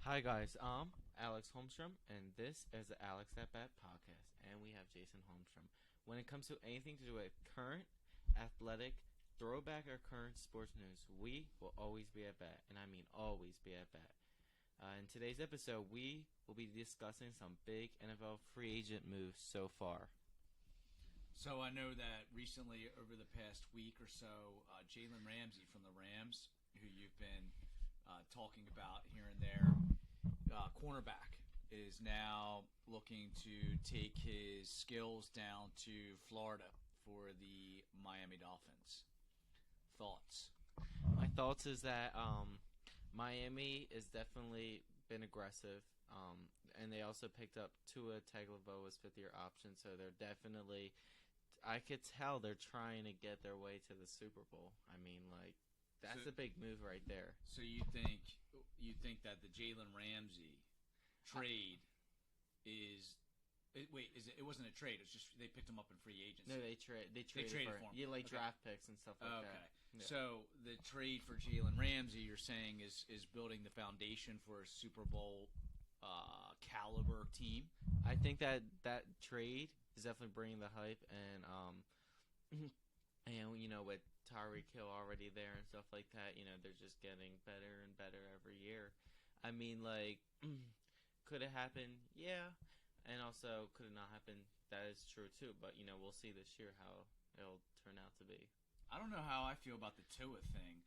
Hi guys, I'm Alex Holmstrom, and this is the Alex at Bat podcast, and we have Jason Holmstrom. When it comes to anything to do with current athletic, throwback, or current sports news, we will always be at bat, and I mean always be at bat. In today's episode, we will be discussing some big NFL free agent moves so far. So I know that recently, over the past week or so, Jalen Ramsey from the Rams, who you've been talking about here and there, cornerback, is now looking to take his skills down to Florida for the Miami Dolphins. Thoughts? My thoughts is that Miami has definitely been aggressive, and they also picked up Tua Tagovailoa's fifth-year option, so they're definitely. I could tell they're trying to get their way to the Super Bowl. I mean, like, that's a big move right there. So you think that the Jalen Ramsey trade is? It wasn't a trade. It's just they picked him up in free agency. No, they traded for him. Yeah, like draft picks and stuff like that. Okay. Yeah. So the trade for Jalen Ramsey, you're saying, is building the foundation for a Super Bowl caliber team? I think that trade is definitely bringing the hype, and with Tyreek Hill already there and stuff like that, they're just getting better and better every year. I mean, like, could it happen? Yeah. And also, could it not happen? That is true, too. But, we'll see this year how it'll turn out to be. I don't know how I feel about the Tua thing.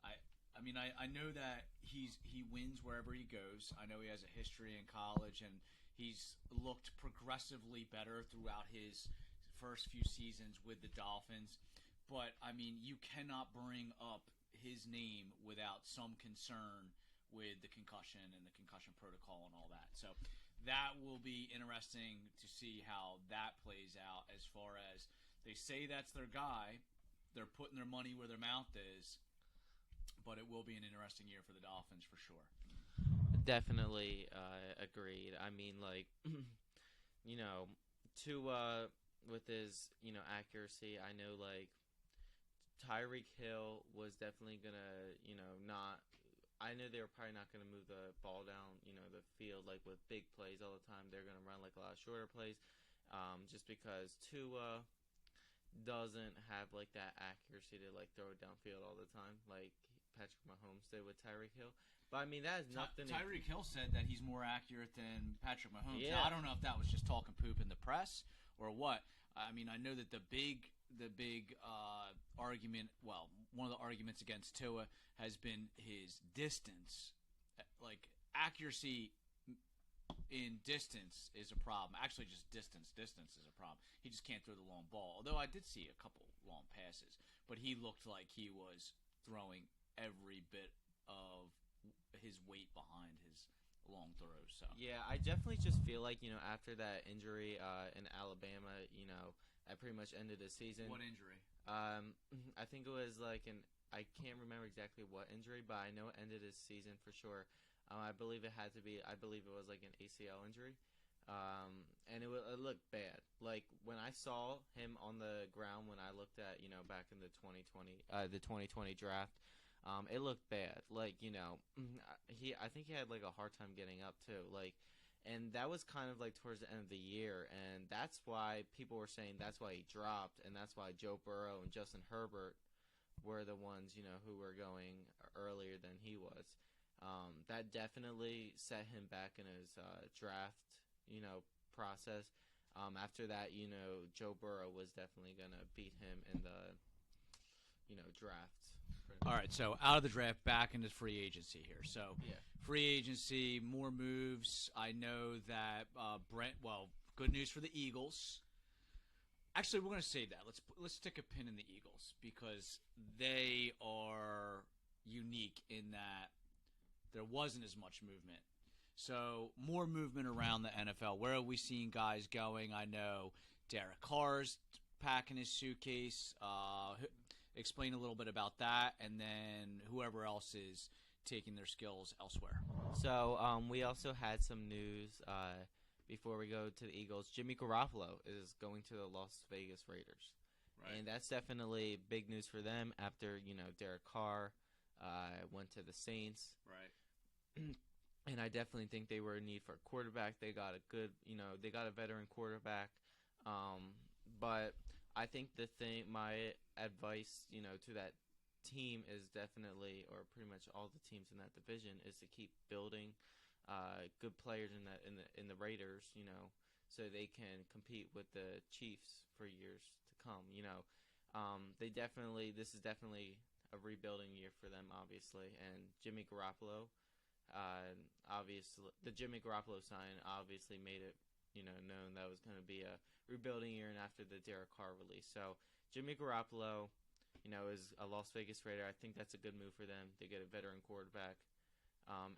I know that he wins wherever he goes. I know he has a history in college, and he's looked progressively better throughout his first few seasons with the Dolphins. But, you cannot bring up his name without some concern with the concussion and the concussion protocol and all that. So that will be interesting to see how that plays out, as far as they say that's their guy. They're putting their money where their mouth is. But it will be an interesting year for the Dolphins for sure. Definitely agreed. I mean, like, Tua with his, accuracy, I know, like, Tyreek Hill was definitely going to, not – I know they were probably not going to move the ball down, the field, like, with big plays all the time. They're going to run, like, a lot of shorter plays just because Tua doesn't have, like, that accuracy to, like, throw it downfield all the time, like Patrick Mahomes did with Tyreek Hill. But, I mean, that is nothing. Tyreek Hill said that he's more accurate than Patrick Mahomes. Yeah. Now, I don't know if that was just talking poop in the press or what. I mean, I know that the big argument, well, one of the arguments against Tua has been his distance. Like, accuracy in distance is a problem. Actually, just distance is a problem. He just can't throw the long ball. Although I did see a couple long passes, but he looked like he was throwing every bit of his weight behind his long throws. So yeah, I definitely just feel like, after that injury in Alabama, that pretty much ended the season. What injury? I think it was like I can't remember exactly what injury, but I know it ended his season for sure. I believe it was like an ACL injury. And it looked bad. Like, when I saw him on the ground, when I looked at, back in the 2020 draft, it looked bad. Like, I think he had, like, a hard time getting up, too. Like, and that was kind of, like, towards the end of the year, and that's why people were saying that's why he dropped, and that's why Joe Burrow and Justin Herbert were the ones, who were going earlier than he was. That definitely set him back in his draft, process. After that, Joe Burrow was definitely going to beat him in the, draft. All right, so out of the draft, back into free agency here. So Yeah. Free agency, more moves. I know that good news for the Eagles. Actually, we're going to save that. Let's stick a pin in the Eagles because they are unique in that there wasn't as much movement. So more movement around the NFL. Where are we seeing guys going? I know Derek Carr's packing his suitcase. Explain a little bit about that, and then whoever else is taking their skills elsewhere. So we also had some news before we go to the Eagles. Jimmy Garoppolo is going to the Las Vegas Raiders. Right. And that's definitely big news for them after, Derek Carr went to the Saints. Right. and I definitely think they were in need for a quarterback. They got a good, they got a veteran quarterback. But I think my advice, to that team is definitely, or pretty much all the teams in that division, is to keep building good players in the Raiders, so they can compete with the Chiefs for years to come. This is definitely a rebuilding year for them, obviously, and Jimmy Garoppolo. Obviously, the Jimmy Garoppolo sign obviously made it, known that it was going to be a rebuilding year, and after the Derek Carr release. So Jimmy Garoppolo, is a Las Vegas Raider. I think that's a good move for them. They get a veteran quarterback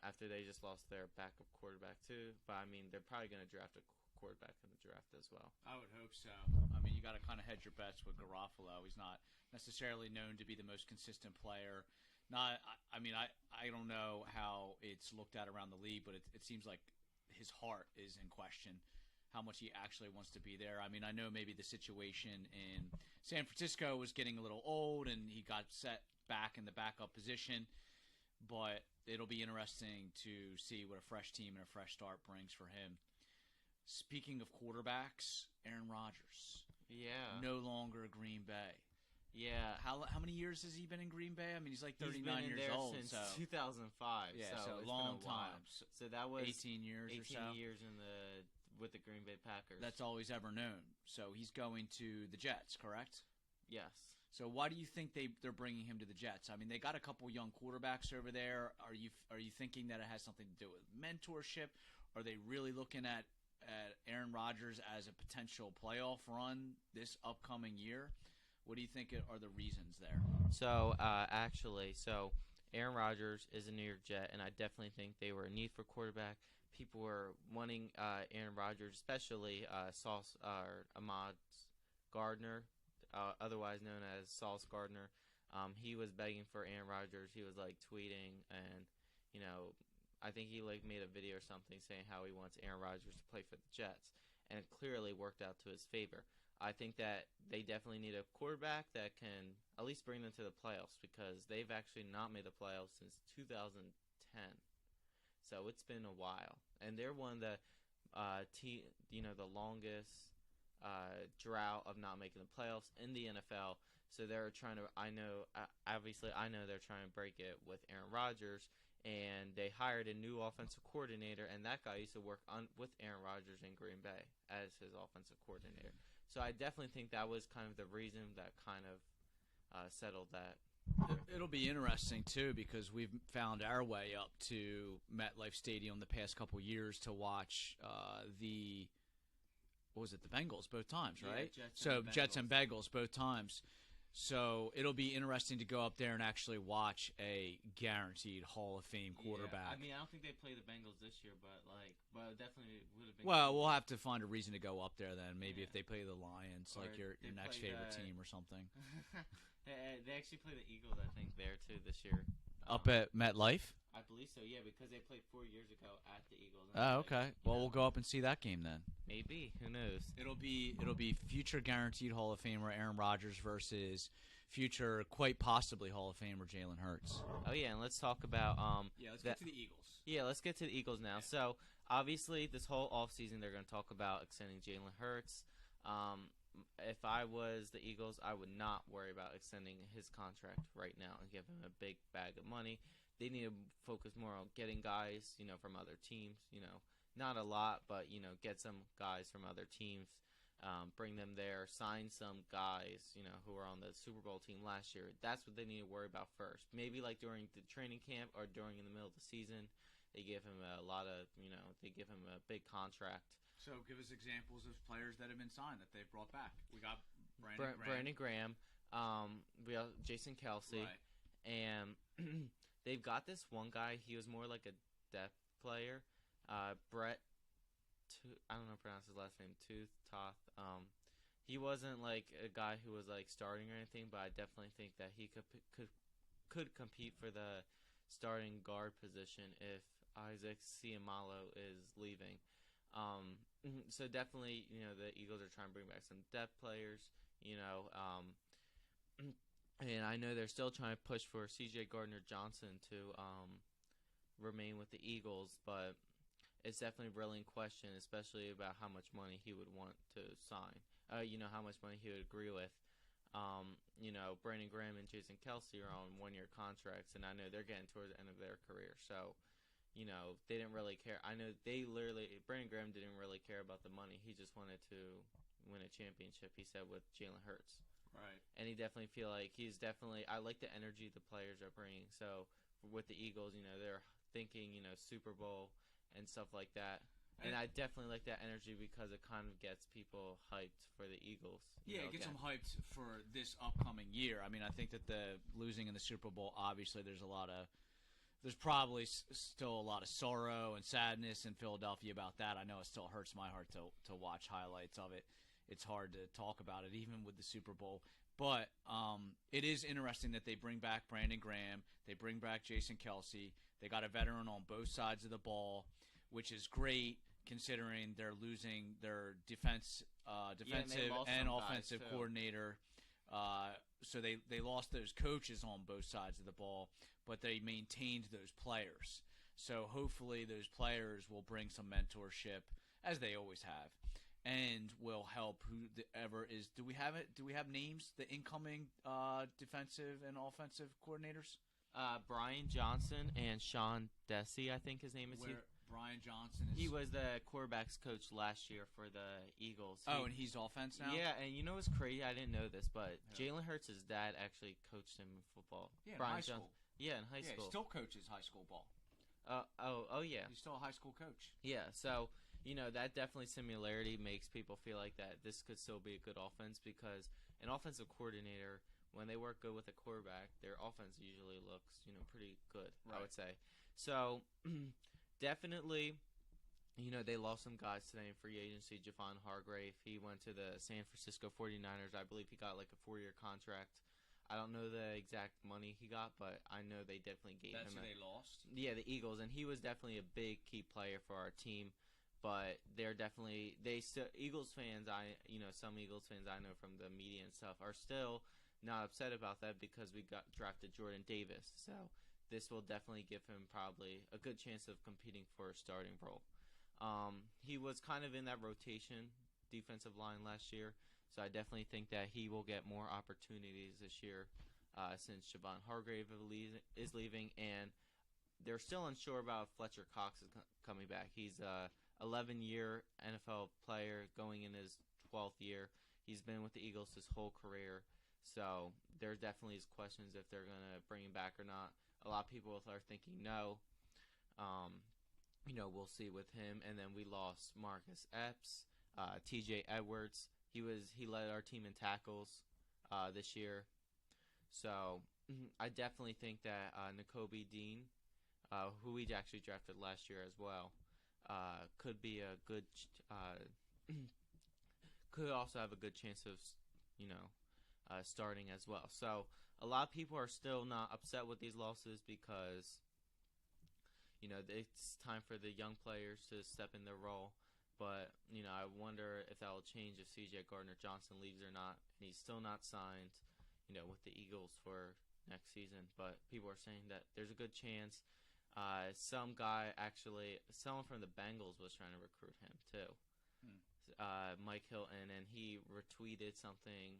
after they just lost their backup quarterback too. But I mean, they're probably going to draft a quarterback in the draft as well. I would hope so. I mean, you got to kind of hedge your bets with Garoppolo. He's not necessarily known to be the most consistent player. I don't know how it's looked at around the league, but it seems like his heart is in question, how much he actually wants to be there. I mean, I know maybe the situation in San Francisco was getting a little old, and he got set back in the backup position, but it'll be interesting to see what a fresh team and a fresh start brings for him. Speaking of quarterbacks, Aaron Rodgers. Yeah. No longer Green Bay. Yeah. How many years has he been in Green Bay? I mean, he's like 39 years old. Since 2005. Yeah, so a it's long been a while. time. So that was 18 years or so. 18 years with the Green Bay Packers. That's all he's ever known. So he's going to the Jets, correct? Yes. So why do you think they're bringing him to the Jets? I mean, they got a couple young quarterbacks over there. Are you thinking that it has something to do with mentorship? Are they really looking at Aaron Rodgers as a potential playoff run this upcoming year? What do you think are the reasons there? So, Aaron Rodgers is a New York Jet, and I definitely think they were in need for quarterback. People were wanting Aaron Rodgers, especially Ahmad Gardner, otherwise known as Sauce Gardner. He was begging for Aaron Rodgers. He was tweeting, and I think he made a video or something saying how he wants Aaron Rodgers to play for the Jets, and it clearly worked out to his favor. I think that they definitely need a quarterback that can at least bring them to the playoffs, because they've actually not made the playoffs since 2010. So it's been a while, and they're one of the the longest drought of not making the playoffs in the NFL. So they're trying to. I know they're trying to break it with Aaron Rodgers, and they hired a new offensive coordinator, and that guy used to work with Aaron Rodgers in Green Bay as his offensive coordinator. So I definitely think that was kind of the reason that kind of settled that. It'll be interesting, too, because we've found our way up to MetLife Stadium the past couple years to watch the Bengals both times, right? Yeah, Jets and Bengals both times. So it'll be interesting to go up there and actually watch a guaranteed Hall of Fame quarterback. Yeah, I mean, I don't think they play the Bengals this year, but definitely would have been. Well, we'll have to find a reason to go up there then. Maybe if they play the Lions, or your next favorite team or something. They actually play the Eagles, I think, there too this year. Up at MetLife? I believe so, yeah, because they played 4 years ago at the Eagles. Oh, okay. Well, we'll go up and see that game then. Maybe. Who knows? It'll be future guaranteed Hall of Famer Aaron Rodgers versus future quite possibly Hall of Famer Jalen Hurts. Oh yeah, and let's talk about let's get to the Eagles. Yeah, let's get to the Eagles now. Yeah. So obviously, this whole offseason they're going to talk about extending Jalen Hurts. If I was the Eagles, I would not worry about extending his contract right now and give him a big bag of money. They need to focus more on getting guys, from other teams. Not a lot, but get some guys from other teams, bring them there, sign some guys, who were on the Super Bowl team last year. That's what they need to worry about first. Maybe during the training camp or during in the middle of the season, they give him a lot of, they give him a big contract. So give us examples of players that have been signed that they've brought back. We got Brandon Graham. We have Jason Kelsey. Right. And they've got this one guy. He was more like a depth player. Brett, I don't know how to pronounce his last name, Toth. He wasn't like a guy who was starting or anything, but I definitely think that he could compete for the starting guard position if Isaac Seumalo is leaving. So definitely, the Eagles are trying to bring back some depth players, and I know they're still trying to push for C.J. Gardner-Johnson to remain with the Eagles, but it's definitely really in question, especially about how much money he would want to sign. How much money he would agree with. Brandon Graham and Jason Kelsey are on one-year contracts, and I know they're getting toward the end of their career. So, they didn't really care. I know Brandon Graham didn't really care about the money. He just wanted to win a championship, he said, with Jalen Hurts. Right. And he definitely feel like I like the energy the players are bringing. So, with the Eagles, they're thinking, Super Bowl and stuff like that. And I definitely like that energy because it kind of gets people hyped for the Eagles. Yeah, it gets them hyped for this upcoming year. I mean, I think that the losing in the Super Bowl, obviously, there's probably still a lot of sorrow and sadness in Philadelphia about that. I know it still hurts my heart to watch highlights of it. It's hard to talk about it, even with the Super Bowl. But it is interesting that they bring back Brandon Graham. They bring back Jason Kelsey. They got a veteran on both sides of the ball, which is great considering they're losing their defensive and offensive coordinator. So they lost those coaches on both sides of the ball, but they maintained those players. So hopefully those players will bring some mentorship, as they always have, and will help whoever is. Do we have it? Do we have names? The incoming defensive and offensive coordinators? Brian Johnson and Sean Desi, I think his name is. Brian Johnson is. He was the quarterbacks coach last year for the Eagles. And he's offense now? Yeah, and what's crazy? I didn't know this, but Jalen Hurts' dad actually coached him in football. Yeah, Brian in high school. Yeah, in high school. He still coaches high school ball. Yeah. He's still a high school coach. Yeah, so, that definitely similarity makes people feel like that this could still be a good offense because an offensive coordinator, when they work good with a quarterback, their offense usually looks, pretty good, right. I would say. So, definitely, they lost some guys today in free agency. Javon Hargrave, he went to the San Francisco 49ers. I believe he got like a 4-year contract. I don't know the exact money he got, but I know they definitely gave him. That's who they lost? Yeah, the Eagles, and he was definitely a big key player for our team. But they're definitely Eagles fans. Some Eagles fans I know from the media and stuff are still not upset about that because we got drafted Jordan Davis. So this will definitely give him probably a good chance of competing for a starting role. He was kind of in that rotation defensive line last year, so I definitely think that he will get more opportunities this year since Javon Hargrave is leaving, and they're still unsure about if Fletcher Cox is coming back. He's a 11-year NFL player going in his 12th year. He's been with the Eagles his whole career, so there definitely is questions if they're going to bring him back or not. A lot of people are thinking no. We'll see with him. And then we lost Marcus Epps, T.J. Edwards. He led our team in tackles this year. So I definitely think that Nakobe Dean, who we actually drafted last year as well, could be a good, could also have a good chance of, starting as well. So a lot of people are still not upset with these losses because, it's time for the young players to step in their role. But, I wonder if that will change if C.J. Gardner-Johnson leaves or not. And he's still not signed, with the Eagles for next season. But people are saying that there's a good chance. Someone from the Bengals was trying to recruit him too. Mike Hilton, and he retweeted something.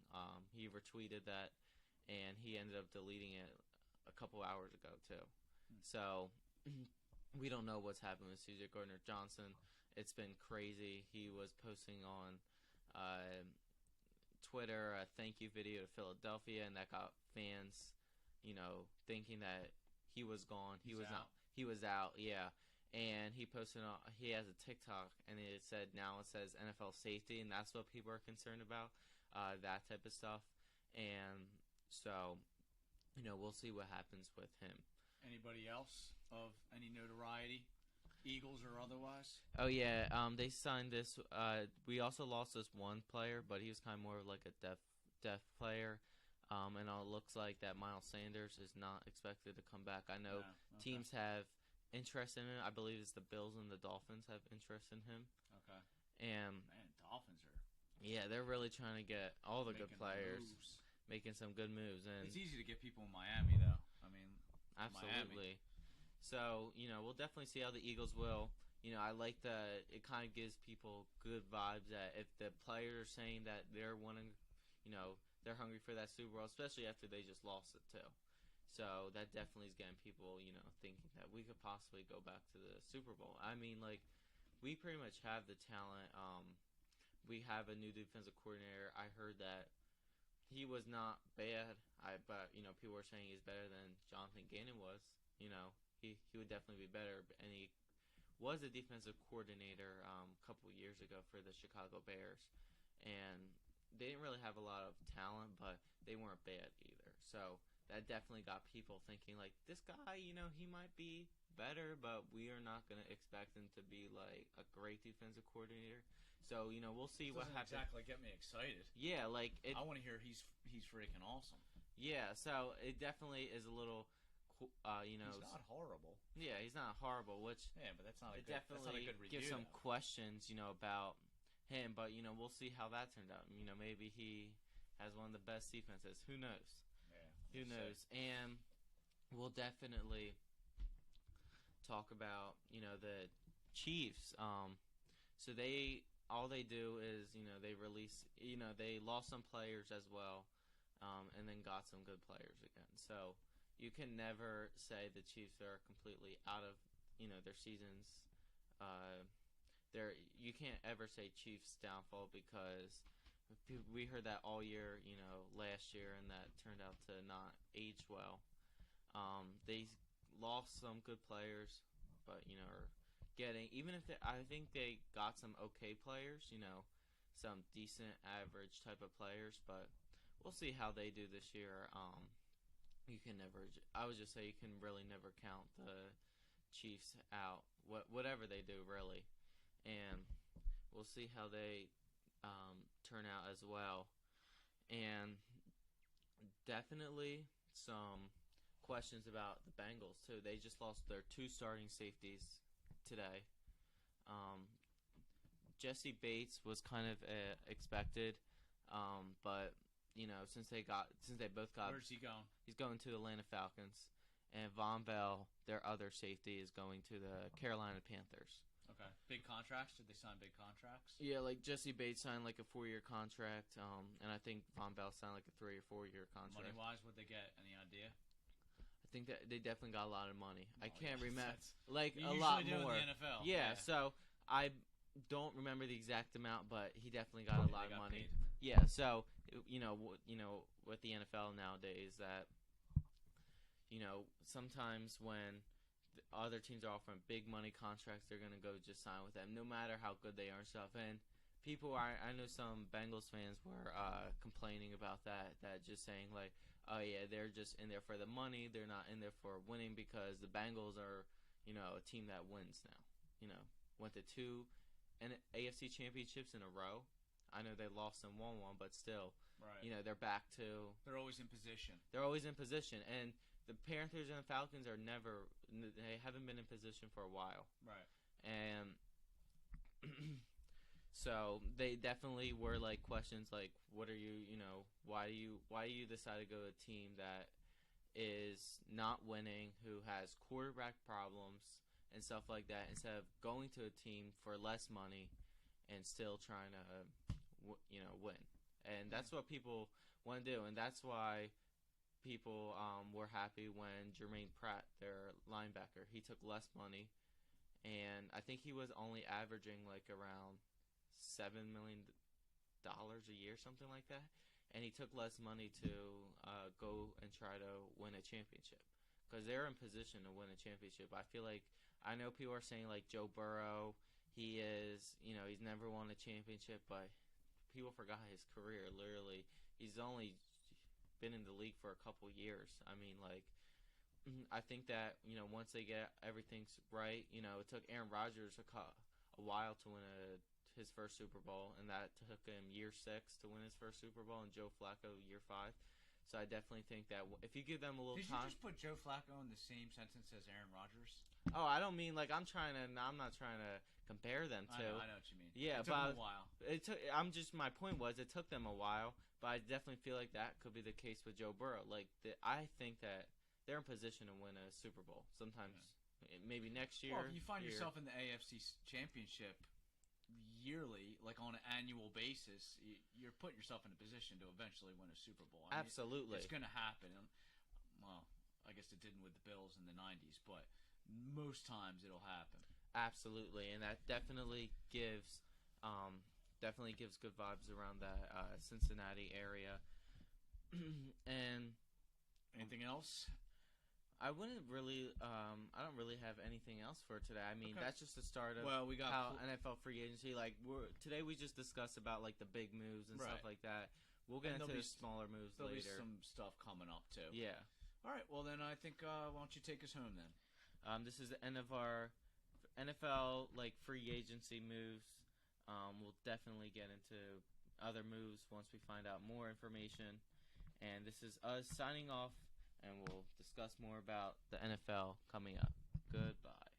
He retweeted that, and he ended up deleting it a couple hours ago too. So we don't know what's happened with C.J. Gardner-Johnson. It's been crazy. He was posting on Twitter a thank you video to Philadelphia, and that got fans, thinking that he was gone. He was out, yeah. And he posted he has a TikTok, and it says NFL safety, and that's what people are concerned about, that type of stuff. And so, we'll see what happens with him. Anybody else of any notoriety, Eagles or otherwise? Oh, yeah. They signed this. We also lost this one player, but he was kind of more like a deaf player. And it looks like that Miles Sanders is not expected to come back. I know teams have interest in him. I believe it's the Bills and the Dolphins have interest in him. Okay. And Dolphins are. Yeah, they're really trying to get all the good players, making some good moves. And it's easy to get people in Miami, though. I mean, absolutely. Miami. So, we'll definitely see how the Eagles will. I like that it kind of gives people good vibes that if the players are saying that they're wanting, they're hungry for that Super Bowl, especially after they just lost it too. So that definitely is getting people, thinking that we could possibly go back to the Super Bowl. I mean, like, we pretty much have the talent. We have a new defensive coordinator. I heard that he was not bad. But people were saying he's better than Jonathan Gannon was. He would definitely be better, and he was a defensive coordinator a couple years ago for the Chicago Bears, and they didn't really have a lot of talent, but they weren't bad either. So that definitely got people thinking, like, this guy, he might be better, but we are not going to expect him to be like a great defensive coordinator. So we'll see what happens. Exactly get me excited. Yeah, like I want to hear he's freaking awesome. Yeah, so it definitely is a little. He's not horrible. Yeah, he's not horrible, which but that's not it definitely good review, gives some questions, about him. But we'll see how that turned out. Maybe he has one of the best defenses. Who knows? Yeah, who knows? And we'll definitely talk about the Chiefs. So all they do is they release they lost some players as well, and then got some good players again. So. You can never say the Chiefs are completely out of, their seasons. You can't ever say Chiefs downfall because we heard that all year, last year, and that turned out to not age well. They lost some good players, but are getting I think they got some okay players, some decent average type of players, but we'll see how they do this year. You can never. I would just say you can really never count the Chiefs out. Whatever they do, really, and we'll see how they turn out as well. And definitely some questions about the Bengals too. They just lost their 2 starting safeties today. Jesse Bates was kind of expected, but. Since they both got. Where's he going? He's going to the Atlanta Falcons, and Von Bell, their other safety, is going to the Carolina Panthers. Okay. Big contracts? Did they sign big contracts? Yeah, like Jesse Bates signed like a 4-year contract, and I think Von Bell signed like a 3 or 4-year contract. Money-wise, what'd they get? Any idea? I think that they definitely got a lot of money. I can't remember, like a lot more. In the NFL. Yeah, so I don't remember the exact amount, but he definitely got a lot of money. Paid. Yeah, so with the NFL nowadays, that sometimes when the other teams are offering big money contracts, they're gonna go just sign with them, no matter how good they are and stuff. And I know some Bengals fans were complaining about that just saying like, oh yeah, they're just in there for the money, they're not in there for winning because the Bengals are a team that wins now. Went to 2 AFC championships in a row. I know they lost and won one, but still, right. They're back to. They're always in position. And the Panthers and the Falcons are never. They haven't been in position for a while. Right. And so they definitely were like questions like, what are you? Why do you decide to go to a team that is not winning, who has quarterback problems and stuff like that, instead of going to a team for less money and still trying to. Win. And that's what people want to do, and that's why people were happy when Jermaine Pratt, their linebacker, he took less money, and I think he was only averaging like around $7 million a year, something like that, and he took less money to go and try to win a championship, because they're in position to win a championship. I feel like, I know people are saying like Joe Burrow, he is, he's never won a championship, but people forgot his career. Literally, he's only been in the league for a couple years. I mean, like, I think that once they get everything right, it took Aaron Rodgers a while to win his first Super Bowl, and that took him year 6 to win his first Super Bowl, and Joe Flacco year 5. So I definitely think that if you give them a little time. Did you just put Joe Flacco in the same sentence as Aaron Rodgers? Oh, I don't mean like I'm not trying to compare them to. I know what you mean. Yeah, it took them a while. My point was it took them a while, but I definitely feel like that could be the case with Joe Burrow. Like I think that they're in position to win a Super Bowl. Sometimes maybe next year. Well, if you find here. yourself in the AFC Championship yearly, like on an annual basis, you're putting yourself in a position to eventually win a Super Bowl. I mean, Absolutely. it's going to happen. Well, I guess it didn't with the Bills in the 90s, but most times it'll happen. Absolutely, and that definitely gives good vibes around that Cincinnati area. And anything else? I wouldn't really. I don't really have anything else for today. I mean, that's just the start of we got how NFL free agency. Like today, we just discussed about like the big moves and stuff like that. We'll get into the smaller moves later. There'll be some stuff coming up too. Yeah. All right. Well, then I think why don't you take us home then? This is the end of our NFL like free agency moves. We'll definitely get into other moves once we find out more information. And this is us signing off, and we'll discuss more about the NFL coming up. Goodbye.